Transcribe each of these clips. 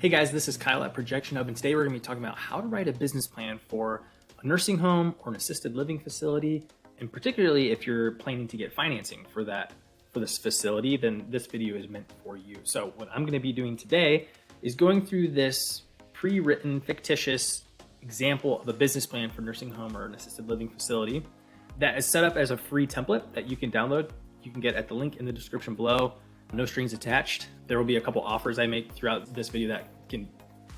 Hey guys, this is Kyle at ProjectionHub, and today we're going to be talking about how to write a business plan for a nursing home or an assisted living facility, and particularly if you're planning to get financing for this facility, then this video is meant for you. So what I'm going to be doing today is going through this pre-written fictitious example of a business plan for a nursing home or an assisted living facility that is set up as a free template that you can download. You can get at the link in the description below. No strings attached. There will be a couple offers I make throughout this video that can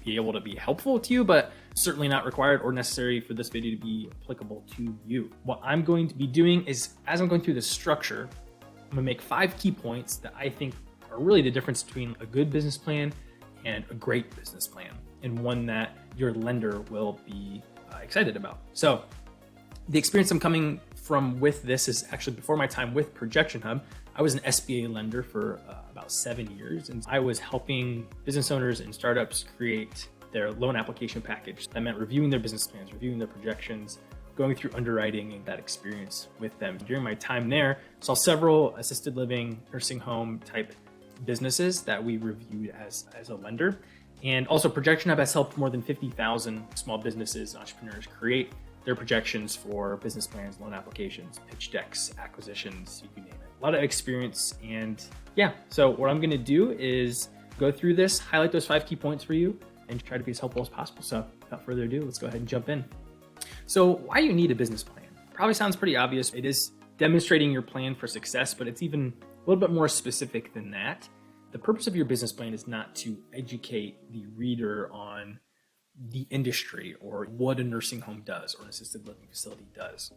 be able to be helpful to you, but certainly not required or necessary for this video to be applicable to you. What I'm going to be doing is, as I'm going through the structure, I'm gonna make 5 key points that I think are really the difference between a good business plan and a great business plan, and one that your lender will be excited about. So the experience I'm coming from with this is actually before my time with ProjectionHub. I was an SBA lender for about 7 years, and I was helping business owners and startups create their loan application package. That meant reviewing their business plans, reviewing their projections, going through underwriting and that experience with them. During my time there, I saw several assisted living, nursing home type businesses that we reviewed as a lender. And also ProjectionHub has helped more than 50,000 small businesses, entrepreneurs create their projections for business plans, loan applications, pitch decks, acquisitions, you name it. A lot of experience. And yeah, so what I'm going to do is go through this, highlight those 5 key points for you, and try to be as helpful as possible. So without further ado, let's go ahead and jump in. So why you need a business plan? Probably sounds pretty obvious. It is demonstrating your plan for success, but it's even a little bit more specific than that. The purpose of your business plan is not to educate the reader on the industry or what a nursing home does or an assisted living facility does,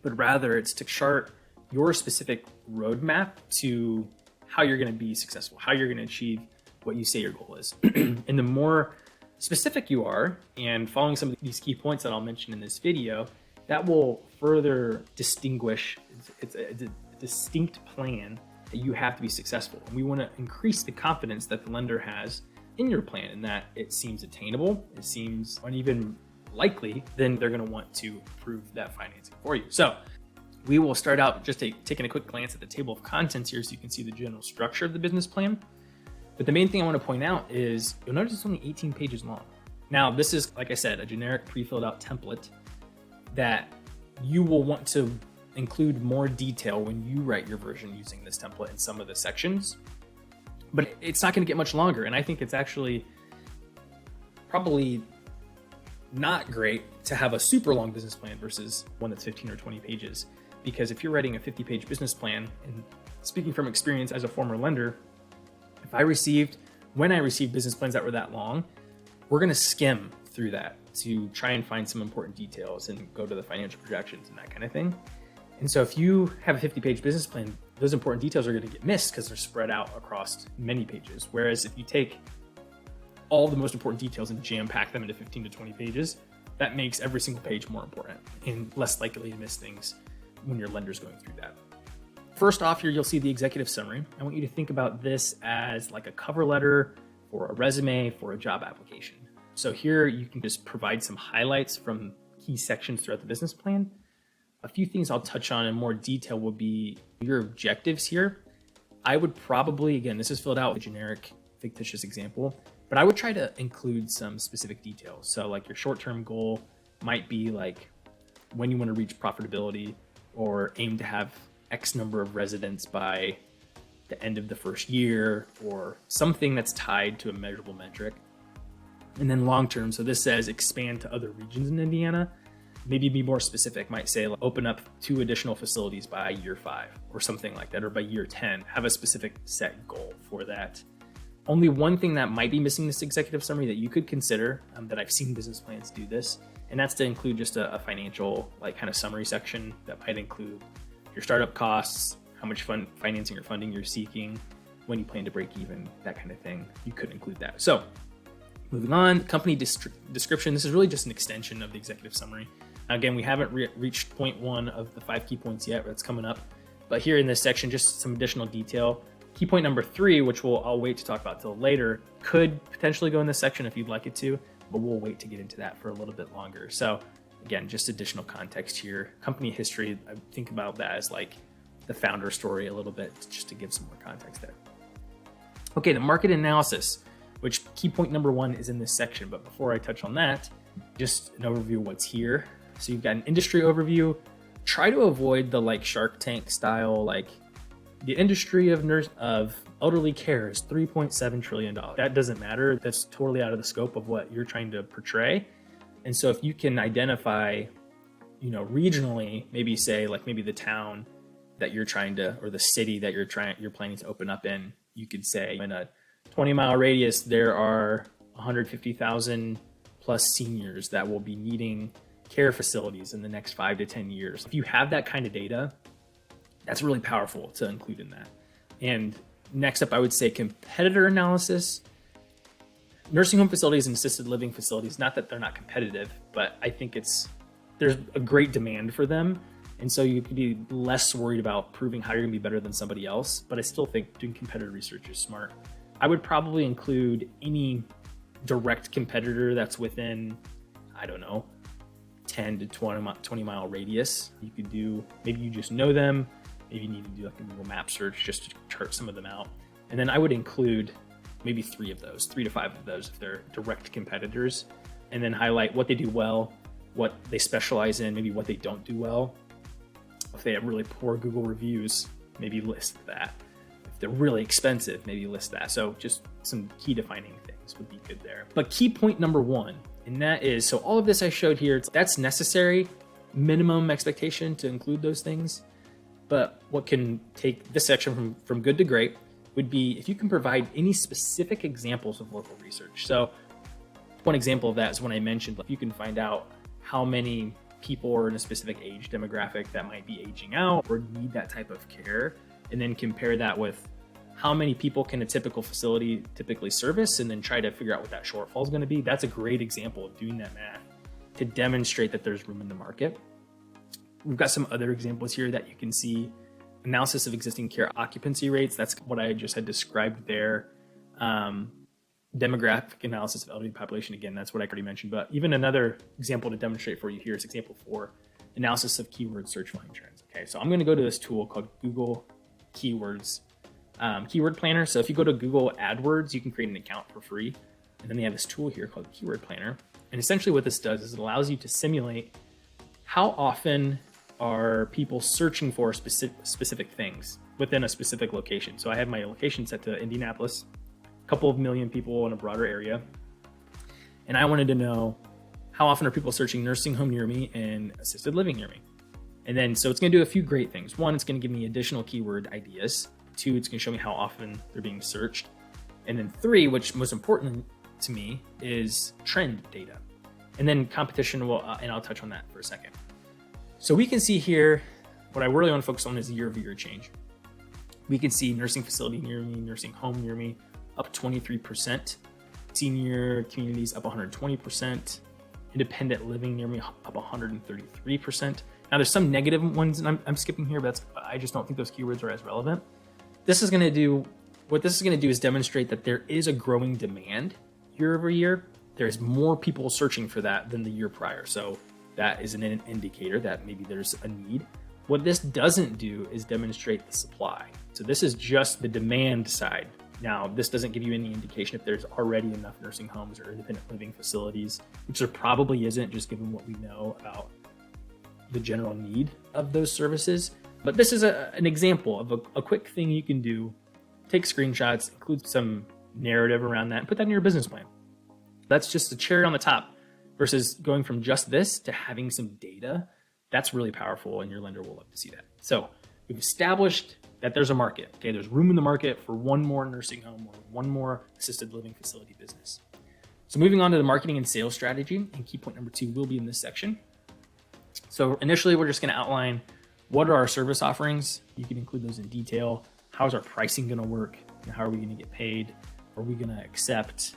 but rather it's to chart your specific roadmap to how you're going to be successful, how you're going to achieve what you say your goal is. And the more specific you are and following some of these key points that I'll mention in this video, that will further distinguish. It's a distinct plan that you have to be successful. And we want to increase the confidence that the lender has in your plan, and that it seems attainable, it seems uneven likely, then they're going to want to approve that financing for you. So we will start out just taking a quick glance at the table of contents here so you can see the general structure of the business plan. But the main thing I want to point out is you'll notice it's only 18 pages long. Now, this is, like I said, a generic pre-filled out template that you will want to include more detail when you write your version using this template in some of the sections. But it's not going to get much longer. And I think it's actually probably not great to have a super long business plan versus one that's 15 or 20 pages. Because if you're writing a 50-page business plan, and speaking from experience as a former lender, when I received business plans that were that long, we're going to skim through that to try and find some important details and go to the financial projections and that kind of thing. And so if you have a 50-page business plan, those important details are going to get missed because they're spread out across many pages. Whereas if you take all the most important details and jam-pack them into 15 to 20 pages, that makes every single page more important and less likely to miss things when your lender's going through that. First off here, you'll see the executive summary. I want you to think about this as like a cover letter for a resume for a job application. So here you can just provide some highlights from key sections throughout the business plan. A few things I'll touch on in more detail will be your objectives here. I would probably, again, this is filled out with a generic fictitious example, but I would try to include some specific details. So like your short-term goal might be like when you want to reach profitability or aim to have X number of residents by the end of the first year, or something that's tied to a measurable metric. And then long-term, so this says expand to other regions in Indiana. Maybe be more specific, might say like, open up 2 additional facilities by year 5 or something like that, or by year 10, have a specific set goal for that. Only one thing that might be missing this executive summary that you could consider, that I've seen business plans do this, and that's to include just a financial like kind of summary section that might include your startup costs, how much financing or funding you're seeking, when you plan to break even, that kind of thing. You could include that. So moving on, company description. This is really just an extension of the executive summary. Again, we haven't reached point 1 of the 5 key points yet, but it's coming up. But here in this section, just some additional detail. Key point number 3, which I'll wait to talk about till later, could potentially go in this section if you'd like it to, but we'll wait to get into that for a little bit longer. So again, just additional context here. Company history, I think about that as like the founder story a little bit, just to give some more context there. Okay, the market analysis. which key point number 1 is in this section. But before I touch on that, just an overview of what's here. So you've got an industry overview. Try to avoid the like Shark Tank style, like the industry of elderly care is $3.7 trillion. That doesn't matter. That's totally out of the scope of what you're trying to portray. And so if you can identify, regionally, maybe say like maybe the town that you're trying to, or the city that you're planning to open up in, you could say in a 20-mile radius, there are 150,000 plus seniors that will be needing care facilities in the next 5 to 10 years. If you have that kind of data, that's really powerful to include in that. And next up, I would say competitor analysis. Nursing home facilities and assisted living facilities, not that they're not competitive, but I think there's a great demand for them. And so you could be less worried about proving how you're gonna be better than somebody else. But I still think doing competitor research is smart. I would probably include any direct competitor that's within, 10 to 20 mile radius. You could do, maybe you just know them. Maybe you need to do like a Google map search just to chart some of them out. And then I would include maybe 3 to 5 of those if they're direct competitors, and then highlight what they do well, what they specialize in, maybe what they don't do well. If they have really poor Google reviews, maybe list that. If they're really expensive, maybe list that. So just some key defining things would be good there. But key point number 1, and that is, so all of this I showed here, that's necessary, minimum expectation to include those things. But what can take this section from good to great would be if you can provide any specific examples of local research. So one example of that is when I mentioned, if you can find out how many people are in a specific age demographic that might be aging out or need that type of care, and then compare that with how many people can a typical facility typically service, and then try to figure out what that shortfall is going to be. That's a great example of doing that math to demonstrate that there's room in the market. We've got some other examples here that you can see. Analysis of existing care occupancy rates. That's what I just had described there. Demographic analysis of elderly population. Again, that's what I already mentioned. But even another example to demonstrate for you here is example 4, analysis of keyword search volume trends. Okay, so I'm going to go to this tool called Google Keywords Keyword Planner. So if you go to Google AdWords, you can create an account for free. And then they have this tool here called Keyword Planner. And essentially what this does is it allows you to simulate how often are people searching for specific things within a specific location. So I have my location set to Indianapolis, a couple of million people in a broader area. And I wanted to know how often are people searching nursing home near me and assisted living near me. And then, so it's gonna do a few great things. 1, it's gonna give me additional keyword ideas. 2, it's gonna show me how often they're being searched. And then 3, which most important to me, is trend data. And then competition, and I'll touch on that for a second. So we can see here, what I really want to focus on is year-over-year change. We can see nursing facility near me, nursing home near me, up 23%, senior communities up 120%, independent living near me up 133%. Now there's some negative ones and I'm skipping here, but I just don't think those keywords are as relevant. What this is going to do is demonstrate that there is a growing demand year over year. There's more people searching for that than the year prior. So that is an indicator that maybe there's a need. What this doesn't do is demonstrate the supply. So this is just the demand side. Now, this doesn't give you any indication if there's already enough nursing homes or independent living facilities, which there probably isn't, just given what we know about the general need of those services. But this is an example of a quick thing you can do. Take screenshots, include some narrative around that, and put that in your business plan. That's just a cherry on the top. Versus going from just this to having some data, that's really powerful, and your lender will love to see that. So we've established that there's a market. Okay, there's room in the market for one more nursing home or one more assisted living facility business. So moving on to the marketing and sales strategy, and key point number 2 will be in this section. So initially, we're just going to outline what are our service offerings. You can include those in detail. How's our pricing going to work? How are we going to get paid? Are we going to accept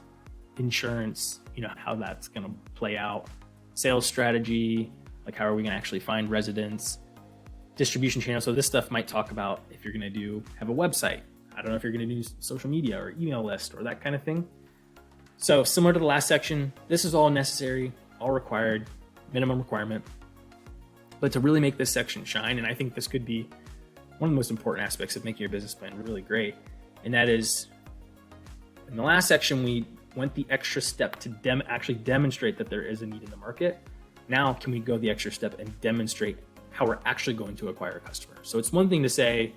insurance? How that's going to play out. Sales strategy, like how are we going to actually find residents? Distribution channel. So this stuff might talk about if you're going to have a website. I don't know if you're going to do social media or email list or that kind of thing. So similar to the last section, this is all necessary, all required, minimum requirement. But to really make this section shine, and I think this could be one of the most important aspects of making your business plan really great, and that is In the last section, we went the extra step to actually demonstrate that there is a need in the market. Now, can we go the extra step and demonstrate how we're actually going to acquire a customer? So it's one thing to say,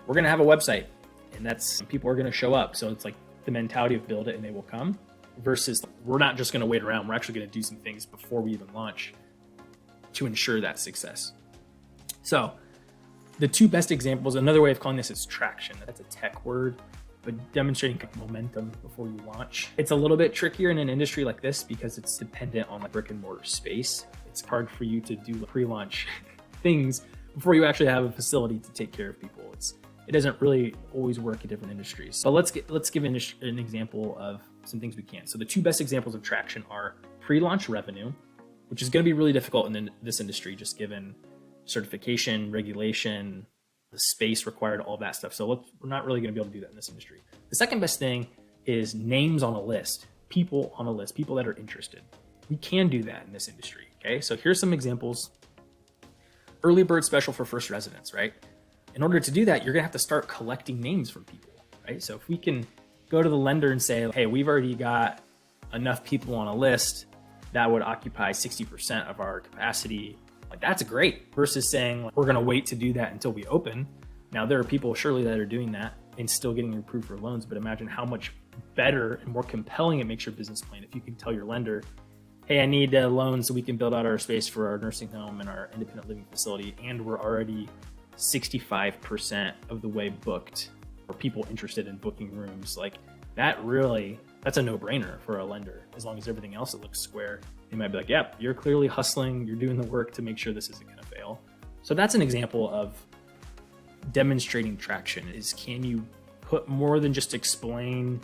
we're going to have a website and that's people are going to show up. So it's like the mentality of build it and they will come, versus we're not just going to wait around. We're actually going to do some things before we even launch to ensure that success. So the two best examples, another way of calling this is traction. That's a tech word, but demonstrating momentum before you launch. It's a little bit trickier in an industry like this because it's dependent on like brick and mortar space. It's hard for you to do pre-launch things before you actually have a facility to take care of people. It doesn't really always work in different industries. So let's give an example of some things we can. So the two best examples of traction are pre-launch revenue, which is going to be really difficult in this industry, just given certification, regulation, the space required, all that stuff. So we're not really going to be able to do that in this industry. The second best thing is names on a list, people on a list, people that are interested. We can do that in this industry. Okay, so here's some examples. Early bird special for first residents, right? In order to do that, you're gonna have to start collecting names from people, right? So if we can go to the lender and say, hey, we've already got enough people on a list that would occupy 60% of our capacity, like that's great, versus saying like, we're gonna wait to do that until we open. Now there are people surely that are doing that and still getting approved for loans, but imagine how much better and more compelling it makes your business plan if you can tell your lender, hey, I need a loan so we can build out our space for our nursing home and our independent living facility, and we're already 65% of the way booked, or people interested in booking rooms. Like that's a no-brainer for a lender. As long as everything else it looks square, they might be like, yep, you're clearly hustling, you're doing the work to make sure this isn't going to fail. So that's an example of demonstrating traction. Is can you put more than just explain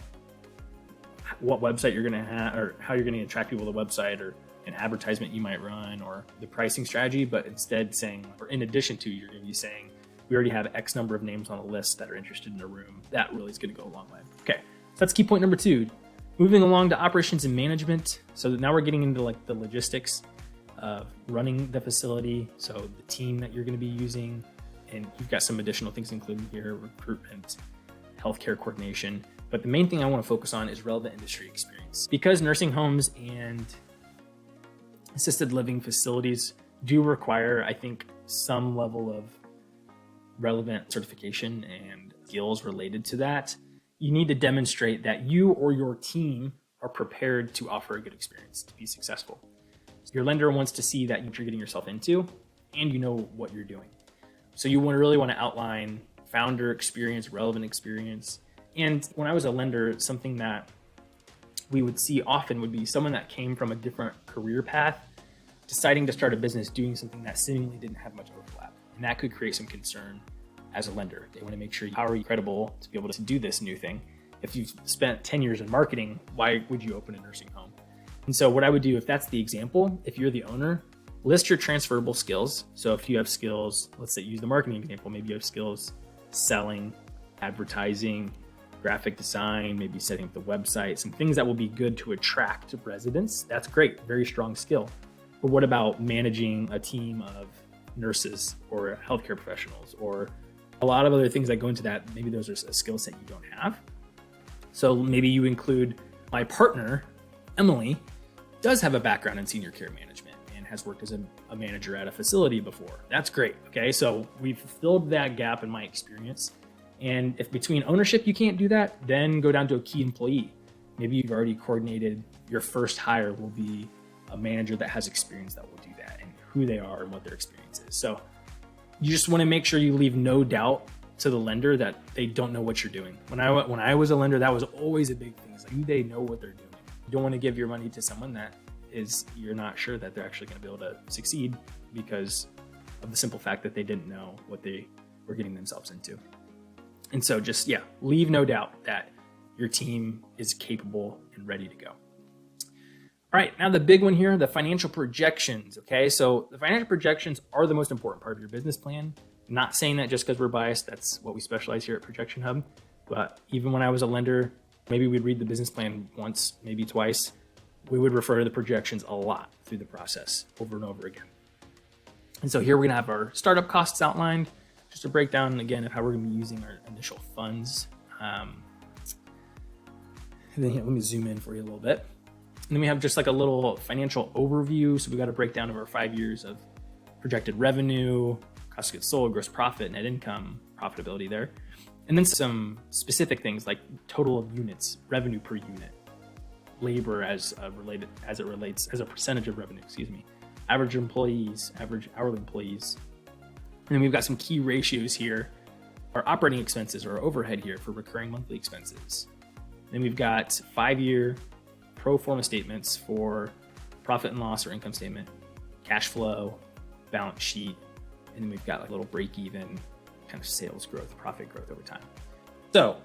what website you're going to have or how you're going to attract people to the website, or an advertisement you might run, or the pricing strategy, but instead saying, or in addition to, you're going to be saying, we already have X number of names on a list that are interested in a room. That really is going to go a long way. Okay, so that's key point number 2. Moving along to operations and management. So now we're getting into like the logistics of running the facility. So the team that you're going to be using, and you've got some additional things included here: recruitment, healthcare coordination. But the main thing I want to focus on is relevant industry experience, because nursing homes and assisted living facilities do require, I think, some level of relevant certification and skills related to that. You need to demonstrate that you or your team are prepared to offer a good experience to be successful. So your lender wants to see that you're getting yourself into and you know what you're doing. So you really want to outline founder experience, relevant experience. And when I was a lender, something that we would see often would be someone that came from a different career path, deciding to start a business doing something that seemingly didn't have much overlap. And that could create some concern as a lender. They want to make sure, how are you credible to be able to do this new thing? If you've spent 10 years in marketing, why would you open a nursing home? And so what I would do, if that's the example, if you're the owner, list your transferable skills. So if you have skills, let's say use the marketing example, maybe you have skills selling, advertising, graphic design, maybe setting up the website, some things that will be good to attract residents. That's great, very strong skill. But what about managing a team of nurses or healthcare professionals, or a lot of other things that go into that? Maybe those are a skill set you don't have. So maybe you include, my partner, Emily, does have a background in senior care management and has worked as a manager at a facility before. That's great. Okay, so we've filled that gap in my experience. And if between ownership you can't do that, then go down to a key employee. Maybe you've already coordinated your first hire will be a manager that has experience that will do that, and who they are and what their experience is. So you just want to make sure you leave no doubt to the lender that they don't know what you're doing. When I was a lender, that was always a big thing. It's like, do they know what they're doing? You don't want to give your money to someone that you're not sure that they're actually going to be able to succeed because of the simple fact that they didn't know what they were getting themselves into. And so just, leave no doubt that your team is capable and ready to go. All right, now the big one here, the financial projections, okay? So the financial projections are the most important part of your business plan. I'm not saying that just because we're biased. That's what we specialize here at ProjectionHub. But even when I was a lender, maybe we'd read the business plan once, maybe twice. We would refer to the projections a lot through the process over and over again. And so here we're gonna have our startup costs outlined, just a breakdown again of how we're gonna be using our initial funds. And then let me zoom in for you a little bit. And then we have just like a little financial overview. So we got a breakdown of our 5 years of projected revenue, cost of goods sold, gross profit, net income, profitability there. And then some specific things like total of units, revenue per unit, labor as it relates as a percentage of revenue, average employees, average hourly employees. And then we've got some key ratios here, our operating expenses or overhead here for recurring monthly expenses. Then we've got 5-year pro forma statements for profit and loss or income statement, cash flow, balance sheet, and then we've got like a little break even kind of sales growth, profit growth over time. So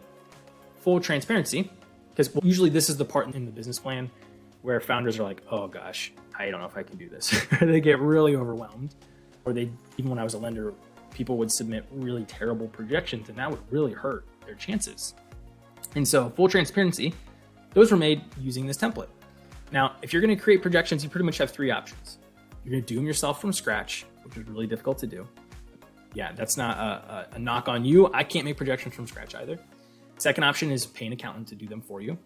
full transparency, because usually this is the part in the business plan where founders are like, oh gosh, I don't know if I can do this. They get really overwhelmed, or even when I was a lender, people would submit really terrible projections and that would really hurt their chances. And so full transparency, those were made using this template. Now, if you're going to create projections, you pretty much have 3 options. You're going to do them yourself from scratch, which is really difficult to do. Yeah, that's not a knock on you. I can't make projections from scratch either. Second option is pay an accountant to do them for you,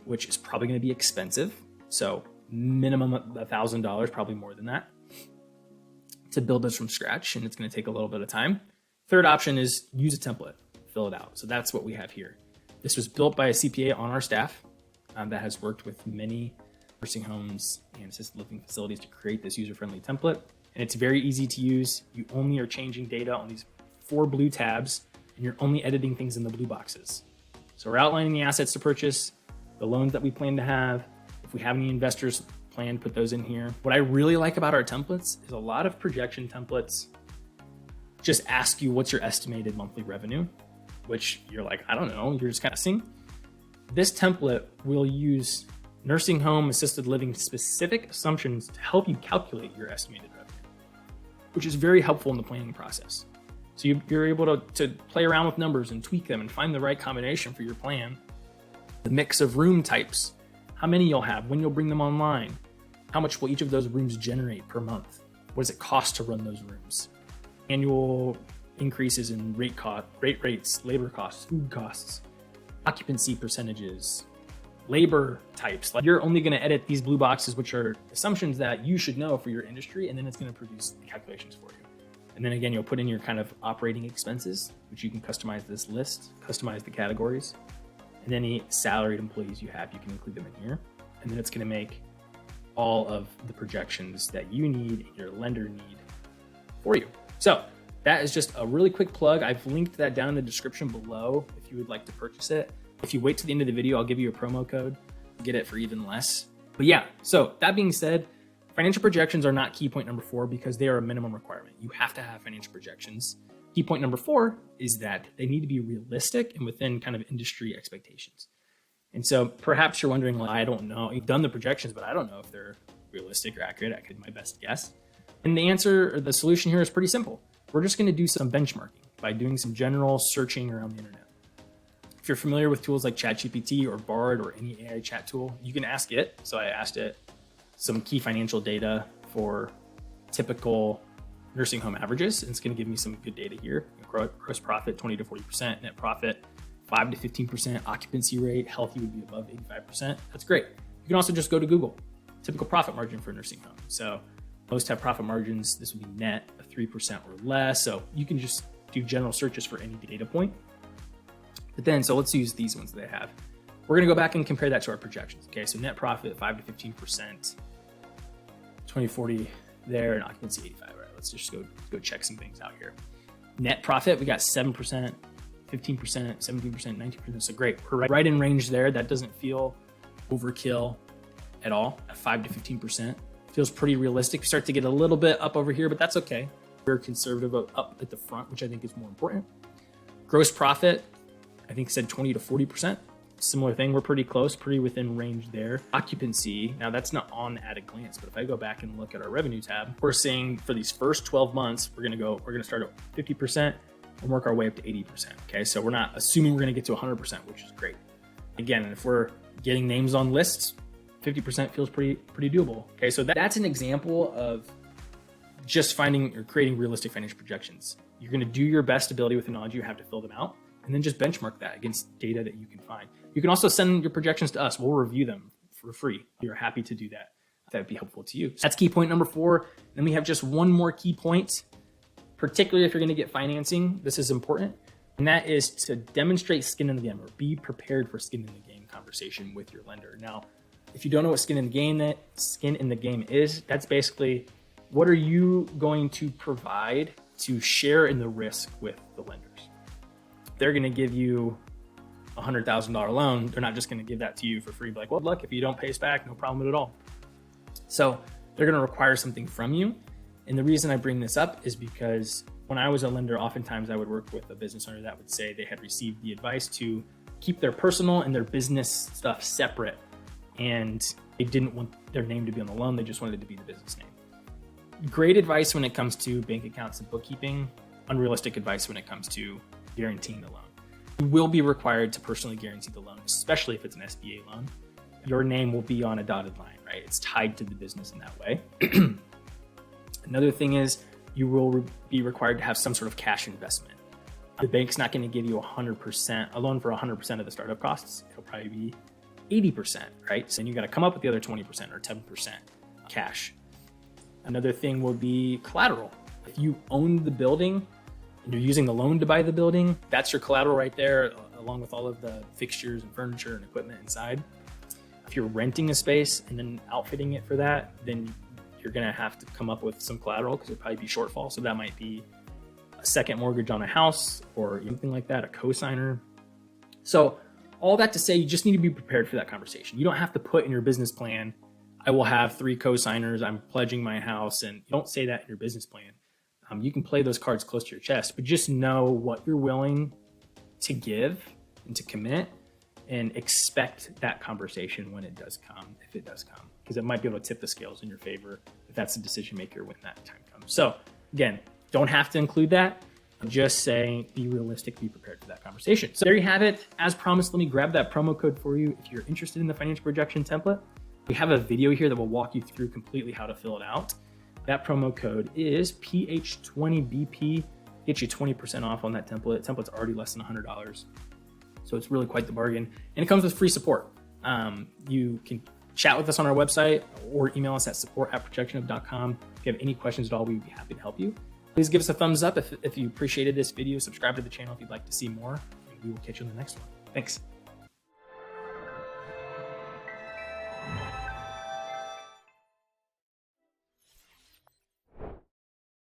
which is probably going to be expensive. So minimum $1,000, probably more than that, to build this from scratch, and it's going to take a little bit of time. Third option is use a template, fill it out. So that's what we have here. This was built by a CPA on our staff that has worked with many nursing homes and assisted living facilities to create this user-friendly template. And it's very easy to use. You only are changing data on these 4 blue tabs, and you're only editing things in the blue boxes. So we're outlining the assets to purchase, the loans that we plan to have. If we have any investors planned, put those in here. What I really like about our templates is a lot of projection templates just ask you what's your estimated monthly revenue, which you're like, I don't know, you're just kind of guessing. This template will use nursing home, assisted living specific assumptions to help you calculate your estimated revenue, which is very helpful in the planning process. So you're able to play around with numbers and tweak them and find the right combination for your plan. The mix of room types, how many you'll have, when you'll bring them online, how much will each of those rooms generate per month? What does it cost to run those rooms? Annual increases in rate rates, labor costs, food costs, occupancy percentages, labor types. Like you're only going to edit these blue boxes, which are assumptions that you should know for your industry, and then it's going to produce the calculations for you. And then again, you'll put in your kind of operating expenses, which you can customize this list, customize the categories, and any salaried employees you have, you can include them in here. And then it's going to make all of the projections that you need and your lender need for you. So that is just a really quick plug. I've linked that down in the description below if you would like to purchase it. If you wait to the end of the video, I'll give you a promo code to get it for even less. But yeah, so that being said, financial projections are not key point number 4 because they are a minimum requirement. You have to have financial projections. Key point number 4 is that they need to be realistic and within kind of industry expectations. And so perhaps you're wondering, well, I don't know. You've done the projections, but I don't know if they're realistic or accurate. I could do my best guess. And the answer, or the solution here is pretty simple. We're just going to do some benchmarking by doing some general searching around the internet. If you're familiar with tools like ChatGPT or Bard or any AI chat tool, you can ask it. So I asked it some key financial data for typical nursing home averages. And it's going to give me some good data here. Gross profit, 20 to 40%, net profit, 5 to 15%, occupancy rate, healthy would be above 85%. That's great. You can also just go to Google, typical profit margin for a nursing home. So most have profit margins. This would be net of 3% or less. So you can just do general searches for any data point. But then, so let's use these ones that they have. We're going to go back and compare that to our projections. Okay, so net profit, 5 to 15%, 2040 there, and occupancy 85. Right, let's just go check some things out here. Net profit, we got 7%, 15%, 17%, 19%. So great. We're right in range there. That doesn't feel overkill at all. At 5 to 15%. Feels pretty realistic. We start to get a little bit up over here, but that's okay. We're conservative up at the front, which I think is more important. Gross profit, I think said 20 to 40%. Similar thing. We're pretty close, pretty within range there. Occupancy, now that's not on at a glance, but if I go back and look at our revenue tab, we're seeing for these first 12 months, we're going to start at 50% and work our way up to 80%. Okay. So we're not assuming we're going to get to 100%, which is great. Again, if we're getting names on lists, 50% feels pretty doable. Okay. So that's an example of just finding or creating realistic financial projections. You're going to do your best ability with the knowledge you have to fill them out. and then just benchmark that against data that you can find. You can also send your projections to us. We'll review them for free. We're happy to do that. That would be helpful to you. So that's key point number 4. Then we have just one more key point, particularly if you're going to get financing. This is important. And that is to demonstrate skin in the game, or be prepared for skin in the game conversation with your lender. Now, if you don't know what skin in the game is, that's basically what are you going to provide to share in the risk with the lenders. They're going to give you a $100,000 loan. They're not just going to give that to you for free. Be like, well, look, if you don't pay us back, no problem at all. So they're going to require something from you. And the reason I bring this up is because when I was a lender, oftentimes I would work with a business owner that would say they had received the advice to keep their personal and their business stuff separate. And they didn't want their name to be on the loan. They just wanted it to be the business name. Great advice when it comes to bank accounts and bookkeeping. Unrealistic advice when it comes to guaranteeing the loan. You will be required to personally guarantee the loan, especially if it's an SBA loan. Your name will be on a dotted line, right? It's tied to the business in that way. Another thing is you will be required to have some sort of cash investment. The bank's not going to give you a loan for 100% of the startup costs. It'll probably be 80%, right? So then you got to come up with the other 20% or 10% cash. Another thing will be collateral. If you own the building and you're using the loan to buy the building, that's your collateral right there, along with all of the fixtures and furniture and equipment inside. If you're renting a space and then outfitting it for that, then you're going to have to come up with some collateral because it'll probably be shortfall. So that might be a second mortgage on a house or anything like that, a cosigner. So all that to say, you just need to be prepared for that conversation. You don't have to put in your business plan, I will have 3 cosigners, I'm pledging my house, and you don't say that in your business plan. You can play those cards close to your chest, but just know what you're willing to give and to commit, and expect that conversation when it does come, if it does come, because it might be able to tip the scales in your favor if that's the decision maker when that time comes. So again, don't have to include that. Just say, be realistic, be prepared for that conversation. So there you have it. As promised, let me grab that promo code for you. If you're interested in the financial projection template, we have a video here that will walk you through completely how to fill it out. That promo code is PH20BP. Get you 20% off on that template. The template's already less than $100. So it's really quite the bargain. And it comes with free support. You can chat with us on our website or email us at support@ProjectionHub.com. If you have any questions at all, we'd be happy to help you. Please give us a thumbs up if you appreciated this video. Subscribe to the channel if you'd like to see more. And we will catch you in the next one. Thanks.